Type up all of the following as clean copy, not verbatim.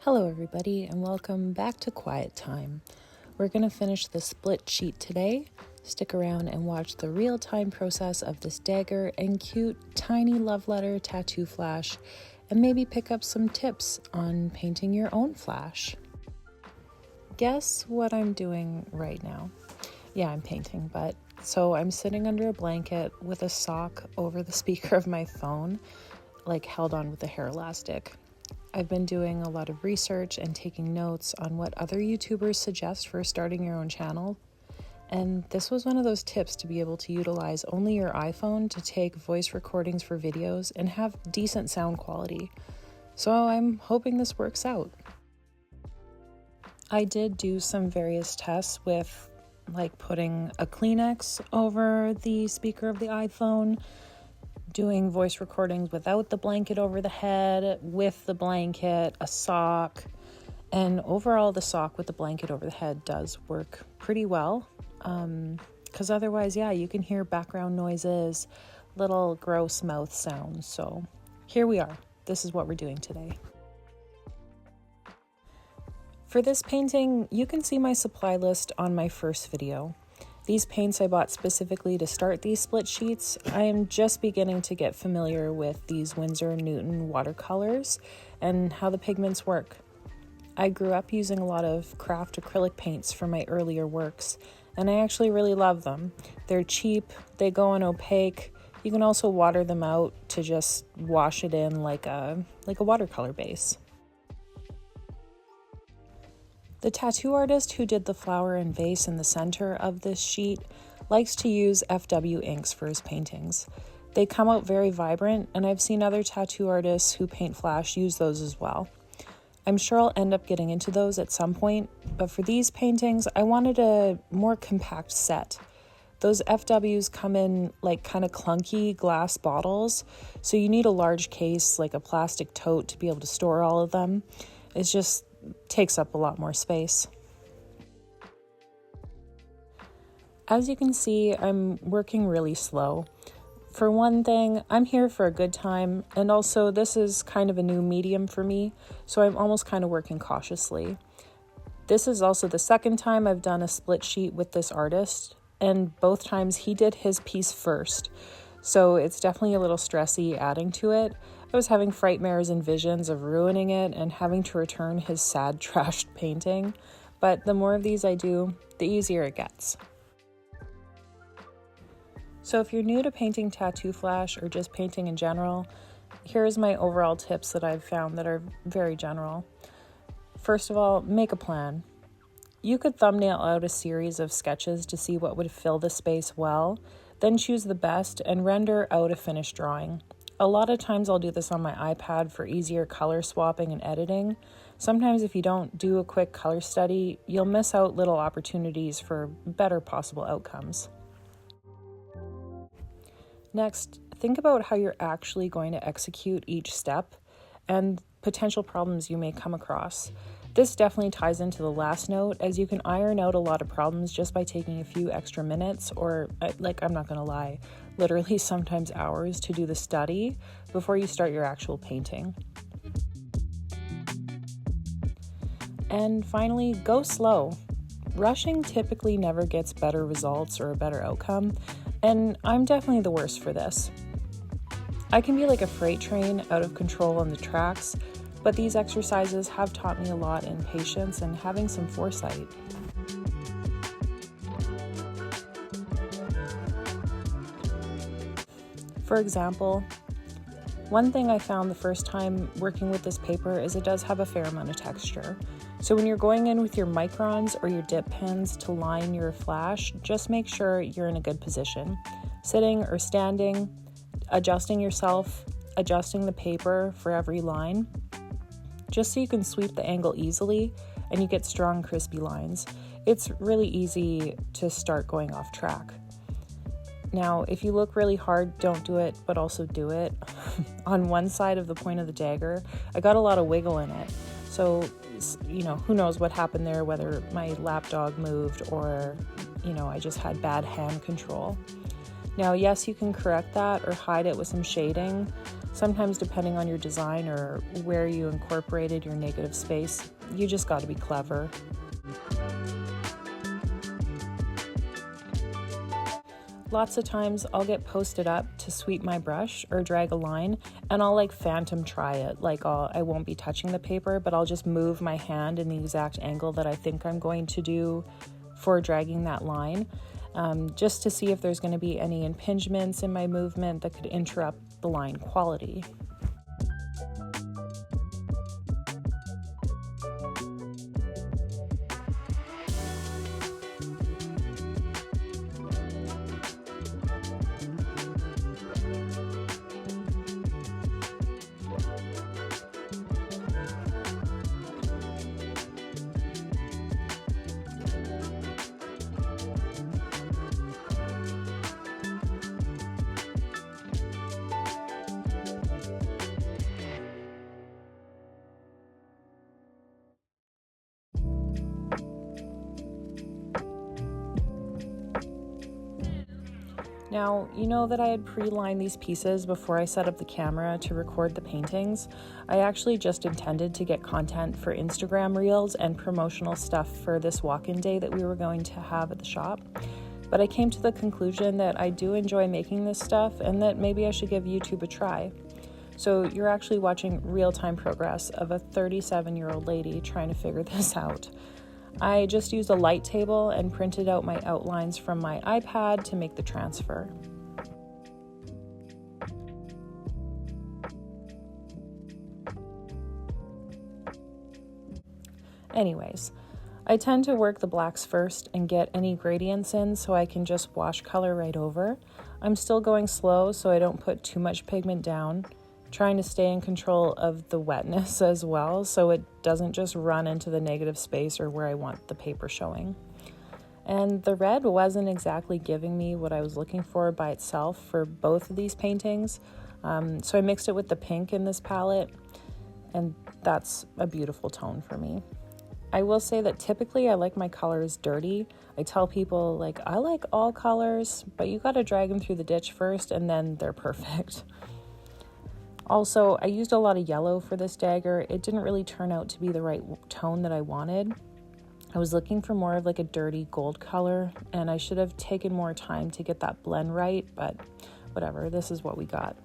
Hello everybody and welcome back to Quiet Time. We're going to finish the split sheet today. Stick around and watch the real-time process of this dagger and cute tiny love letter tattoo flash, and maybe pick up some tips on painting your own flash. Guess what I'm doing right now? Yeah, I'm painting, so I'm sitting under a blanket with a sock over the speaker of my phone, like held on with a hair elastic. I've been doing a lot of research and taking notes on what other YouTubers suggest for starting your own channel. And this was one of those tips to be able to utilize only your iPhone to take voice recordings for videos and have decent sound quality. So I'm hoping this works out. I did do some various tests with putting a Kleenex over the speaker of the iPhone, doing voice recordings without the blanket over the head, with the blanket, a sock, and overall the sock with the blanket over the head does work pretty well, because otherwise, you can hear background noises, little gross mouth sounds. So here we are. This is what we're doing today. For this painting, you can see my supply list on my first video. These paints I bought specifically to start these split sheets. I am just beginning to get familiar with these WINSOR NEWTON watercolors and how the pigments work. I grew up using a lot of craft acrylic paints for my earlier works, and I actually really love them. They're cheap, they go on opaque. You can also water them out to just wash it in like a watercolor base. The tattoo artist who did the flower and vase in the center of this sheet likes to use FW inks for his paintings. They come out very vibrant, and I've seen other tattoo artists who paint flash use those as well. I'm sure I'll end up getting into those at some point, but for these paintings, I wanted a more compact set. Those FWs come in kind of clunky glass bottles, so you need a large case, like a plastic tote, to be able to store all of them. It's just takes up a lot more space. As you can see, I'm working really slow. For one thing, I'm here for a good time, and also this is kind of a new medium for me, so I'm almost kind of working cautiously. This is also the second time I've done a split sheet with this artist, and both times he did his piece first, so it's definitely a little stressy adding to it. I was having frightmares and visions of ruining it and having to return his sad, trashed painting, but the more of these I do, the easier it gets. So if you're new to painting tattoo flash or just painting in general, here's my overall tips that I've found that are very general. First of all, make a plan. You could thumbnail out a series of sketches to see what would fill the space well, then choose the best and render out a finished drawing. A lot of times I'll do this on my iPad for easier color swapping and editing. Sometimes if you don't do a quick color study, you'll miss out little opportunities for better possible outcomes. Next, think about how you're actually going to execute each step and potential problems you may come across. This definitely ties into the last note, as you can iron out a lot of problems just by taking a few extra minutes, or I'm not gonna lie, literally sometimes hours to do the study before you start your actual painting. And finally, go slow. Rushing typically never gets better results or a better outcome, and I'm definitely the worst for this. I can be like a freight train out of control on the tracks, but these exercises have taught me a lot in patience and having some foresight. For example, one thing I found the first time working with this paper is it does have a fair amount of texture. So when you're going in with your microns or your dip pens to line your flash, just make sure you're in a good position. Sitting or standing, adjusting yourself, adjusting the paper for every line, just so you can sweep the angle easily and you get strong, crispy lines. It's really easy to start going off track. Now, if you look really hard, don't do it, but also do it. On one side of the point of the dagger, I got a lot of wiggle in it. So, who knows what happened there, whether my lapdog moved or, I just had bad hand control. Now, yes, you can correct that or hide it with some shading. sometimes depending on your design or where you incorporated your negative space, you just got to be clever. Lots of times I'll get posted up to sweep my brush or drag a line, and I'll like phantom try it. Like I won't be touching the paper, but I'll just move my hand in the exact angle that I think I'm going to do for dragging that line, just to see if there's going to be any impingements in my movement that could interrupt the line quality. Now, you know that I had pre-lined these pieces before I set up the camera to record the paintings. I actually just intended to get content for Instagram Reels and promotional stuff for this walk-in day that we were going to have at the shop. But I came to the conclusion that I do enjoy making this stuff and that maybe I should give YouTube a try. So you're actually watching real-time progress of a 37-year-old lady trying to figure this out. I just used a light table and printed out my outlines from my iPad to make the transfer. Anyways, I tend to work the blacks first and get any gradients in so I can just wash color right over. I'm still going slow so I don't put too much pigment down, trying to stay in control of the wetness as well so it doesn't just run into the negative space or where I want the paper showing. And the red wasn't exactly giving me what I was looking for by itself for both of these paintings, so I mixed it with the pink in this palette, and that's a beautiful tone for me. I will say that typically I like my colors dirty. I tell people, like, I like all colors, but you gotta drag them through the ditch first and then they're perfect. Also, I used a lot of yellow for this dagger. It didn't really turn out to be the right tone that I wanted. I was looking for more of like a dirty gold color, and I should have taken more time to get that blend right, but whatever, this is what we got.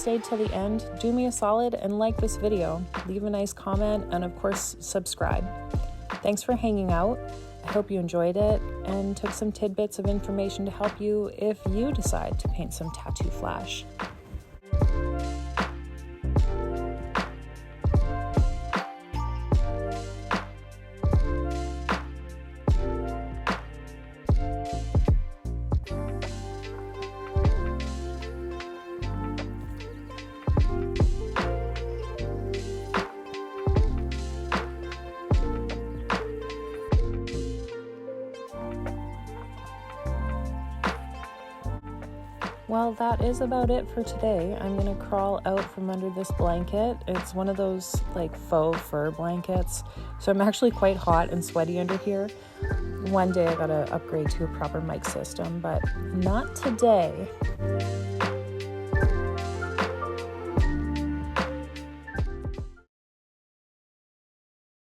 stayed till the end, do me a solid and like this video. Leave a nice comment and of course subscribe. Thanks for hanging out. I hope you enjoyed it and took some tidbits of information to help you if you decide to paint some tattoo flash. Well, that is about it for today. I'm gonna crawl out from under this blanket. It's one of those like faux fur blankets, so I'm actually quite hot and sweaty under here. One day I gotta upgrade to a proper mic system, but not today.